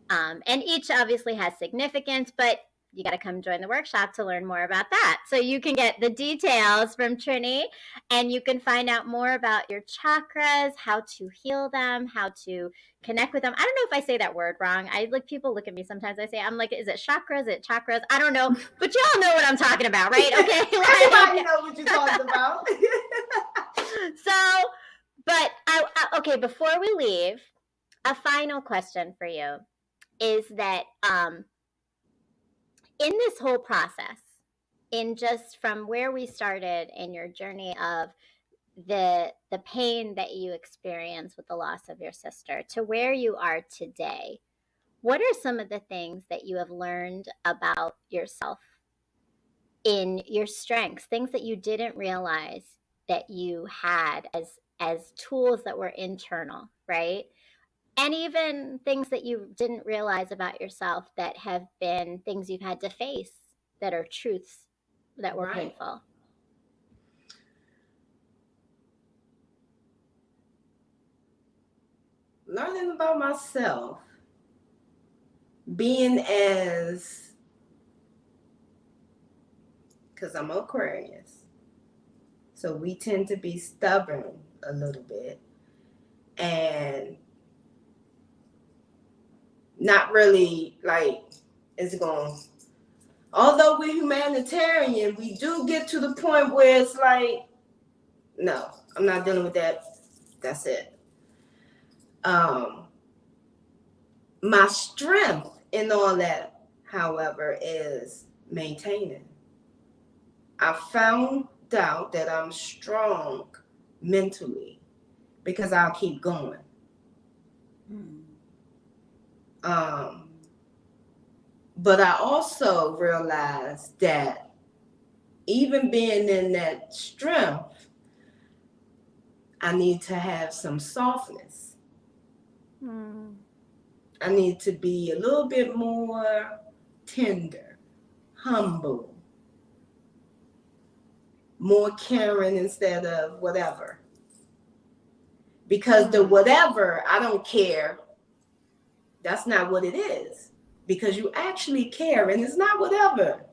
And each obviously has significance, but you got to come join the workshop to learn more about that. So you can get the details from Trini, and you can find out more about your chakras, how to heal them, how to connect with them. I don't know if I say that word wrong. People look at me sometimes. I'm like, is it chakras? Is it chakras? I don't know, but y'all know what I'm talking about, right? Okay. Everybody know what you're talking about. So, but okay, before we leave, a final question for you is that in this whole process, in just from where we started in your journey of the pain that you experienced with the loss of your sister to where you are today, what are some of the things that you have learned about yourself, in your strengths, things that you didn't realize that you had as tools that were internal, right? And even things that you didn't realize about yourself that have been things you've had to face that are truths that were Right. painful. Learning about myself, being because I'm Aquarius, so we tend to be stubborn a little bit and not really like it's going. Although we're humanitarian, we do get to the point where it's like, no, I'm not dealing with that. That's it. My strength in all that, however, is maintaining. I found out that I'm strong mentally because I'll keep going. But I also realized that even being in that strength, I need to have some softness. I need to be a little bit more tender, humble, more caring instead of whatever. Because the whatever, I don't care, that's not what it is. Because you actually care, and it's not whatever.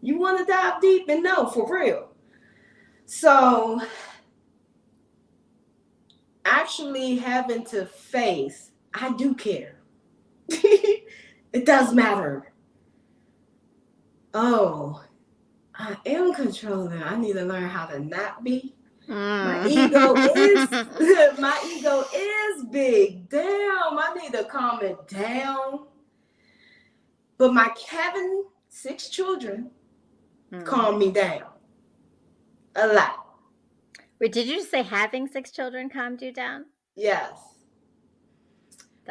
You want to dive deep and know for real. So actually having to face, I do care. It does matter. Oh, I am controlling. I need to learn how to not be. My ego is big. Damn, I need to calm it down. But my having 6 children calmed me down a lot. Wait, did you say having 6 children calmed you down? Yes.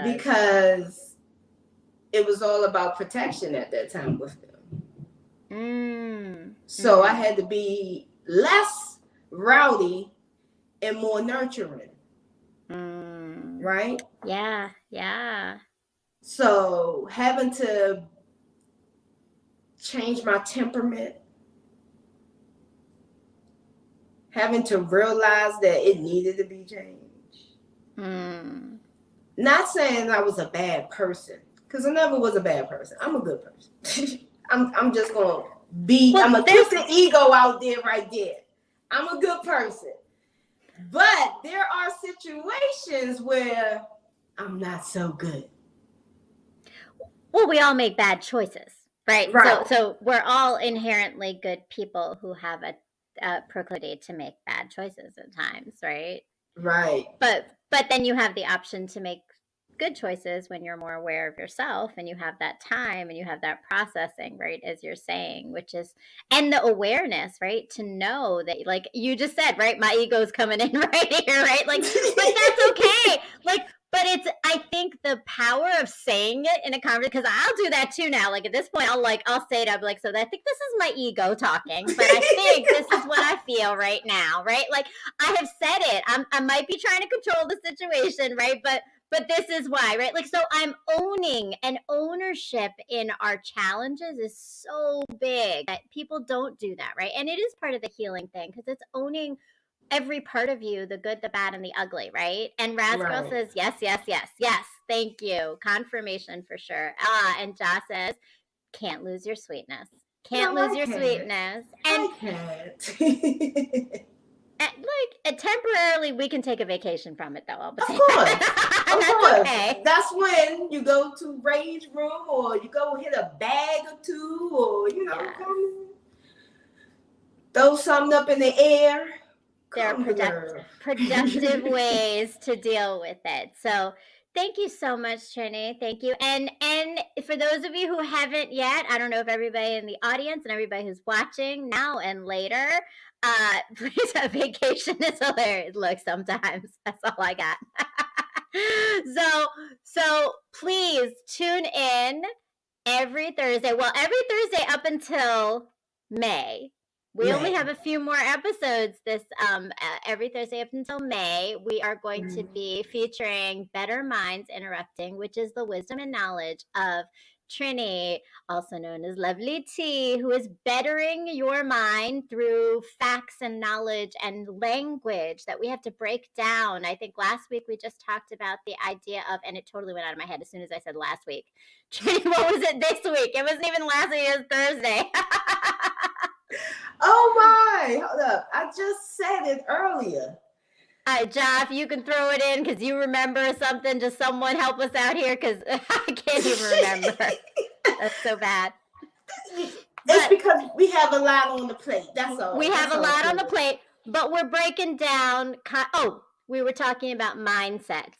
Because it was all about protection at that time with them. So I had to be less rowdy and more nurturing. Right? Yeah, yeah. So having to change my temperament, having to realize that it needed to be changed. Not saying I was a bad person, because I never was a bad person. I'm a good person. I'm just gonna be. I'm gonna put the ego out there right there. I'm a good person, but there are situations where I'm not so good. Well, we all make bad choices. Right. Right. So we're all inherently good people who have a proclivity to make bad choices at times, right? Right. But then you have the option to make good choices when you're more aware of yourself and you have that time and you have that processing, right, as you're saying, which is, and the awareness, right, to know that, like you just said, right, my ego's coming in right here, right, like, but that's okay, like, but it's, I think the power of saying it in a conversation, because I'll do that too now, like at this point I'll say it, I'm like, so I think this is my ego talking, but I think this is what I feel right now, right, like I have said it, I might be trying to control the situation, right, but this is why, right? Like, so I'm owning, and ownership in our challenges is so big that people don't do that, right? And it is part of the healing thing because it's owning every part of you, the good, the bad, and the ugly, right? And Rascal says, yes, yes, yes, yes. Thank you. Confirmation for sure. And Josh says, can't lose your sweetness. Can't lose your sweetness. And I can't. temporarily we can take a vacation from it though. Of course. And that's okay. That's when you go to Rage Room or you go hit a bag or two or, come throw something up in the air. There are productive ways to deal with it. So thank you so much, Trini. Thank you. And for those of you who haven't yet, I don't know if everybody in the audience and everybody who's watching now and later, please, a vacation is hilarious. Look, sometimes that's all I got. So please tune in every Thursday. Well, every Thursday up until May. We only have a few more episodes this every Thursday up until May. We are going to be featuring Bettermindz Interrupting, which is the wisdom and knowledge of Trini, also known as Lovely T, who is bettering your mind through facts and knowledge and language that we have to break down. I think last week we just talked about the idea of, and it totally went out of my head as soon as I said last week. Trini, what was it this week? It wasn't even last week, it was Thursday. Oh my, hold up. I just said it earlier. All right, Joff, you can throw it in because you remember something. Just someone help us out here because I can't even remember. That's so bad. It's because we have a lot on the plate. That's all. We have a lot on the plate, but we're breaking down. We were talking about mindsets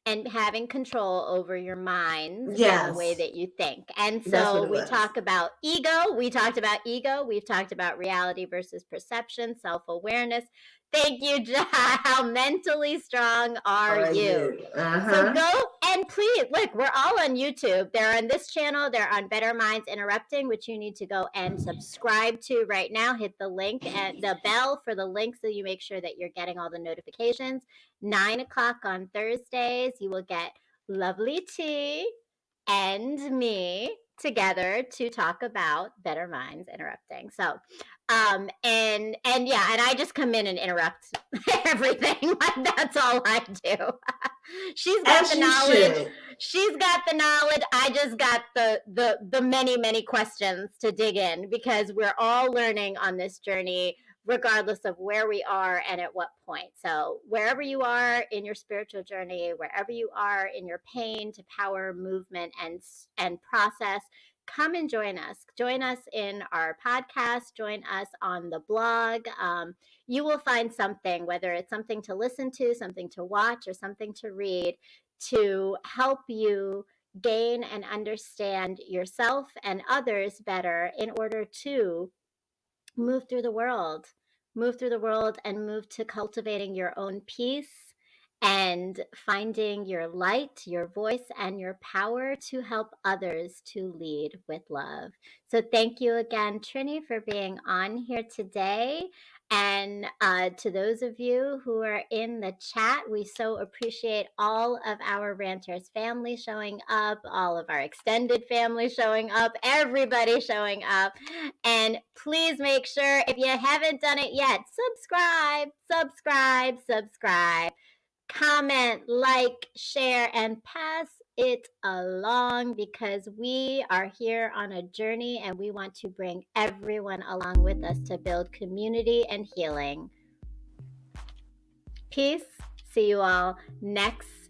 and having control over your mind and the way that you think. And so we talk about ego. We talked about ego. We've talked about reality versus perception, self-awareness. Thank you, John. How mentally strong are you? So go and please, look, we're all on YouTube. They're on this channel. They're on Bettermindz Interrupting, which you need to go and subscribe to right now. Hit the link and the bell for the link so you make sure that you're getting all the notifications. 9 o'clock on Thursdays, you will get Lovely T and me together to talk about Bettermindz Interrupting. So and yeah, and I just come in and interrupt everything. Like that's all I do. She's got the knowledge. She's got the knowledge. I just got the many questions to dig in because we're all learning on this journey regardless of where we are and at what point. So wherever you are in your spiritual journey, wherever you are in your pain to power movement and process, come and join us. Join us in our podcast. Join us on the blog. You will find something, whether it's something to listen to, something to watch, or something to read to help you gain and understand yourself and others better in order to move through the world and move to cultivating your own peace and finding your light, your voice, and your power to help others to lead with love. So thank you again, Trini, for being on here today. And to those of you who are in the chat, we so appreciate all of our Ranters family showing up, all of our extended family showing up, everybody showing up. And please make sure, if you haven't done it yet, subscribe, comment, like, share, and pass it along because we are here on a journey and we want to bring everyone along with us to build community and healing. Peace. See you all next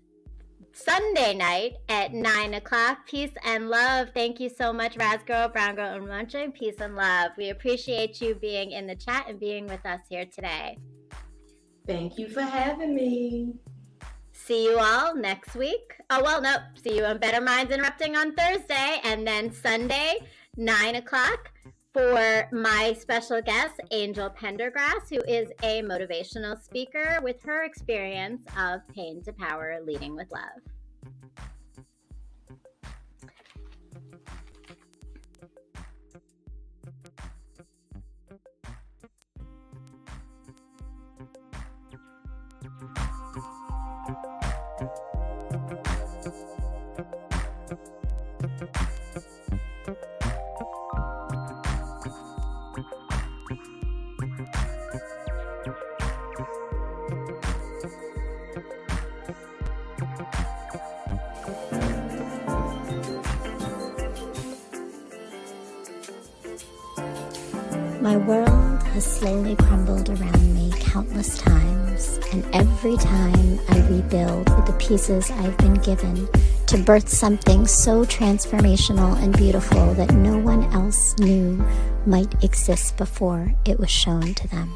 Sunday night at 9 o'clock. Peace and love. Thank you so much, Raz Girl, Brown Girl, and Munching. Peace and love. We appreciate you being in the chat and being with us here today. Thank you for having me. See you all next week. Oh, well, no. See you on Bettermindz Interrupting on Thursday. And then Sunday, 9 o'clock, for my special guest, Angel Pendergrass, who is a motivational speaker with her experience of pain to power, leading with love. My world has slowly crumbled around me countless times, and every time I rebuild with the pieces I've been given to birth something so transformational and beautiful that no one else knew might exist before it was shown to them.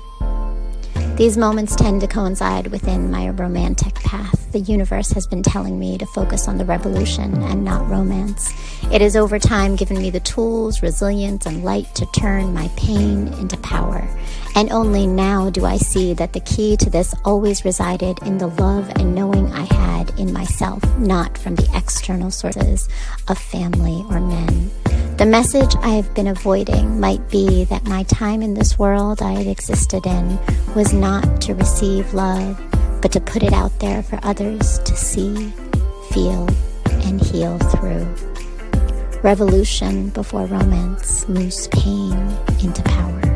These moments tend to coincide within my romantic path. The universe has been telling me to focus on the revolution and not romance. It has over time given me the tools, resilience, and light to turn my pain into power. And only now do I see that the key to this always resided in the love and knowing I had in myself, not from the external sources of family or men. The message I have been avoiding might be that my time in this world I had existed in was not to receive love, but to put it out there for others to see, feel, and heal through. Revolution before romance moves pain into power.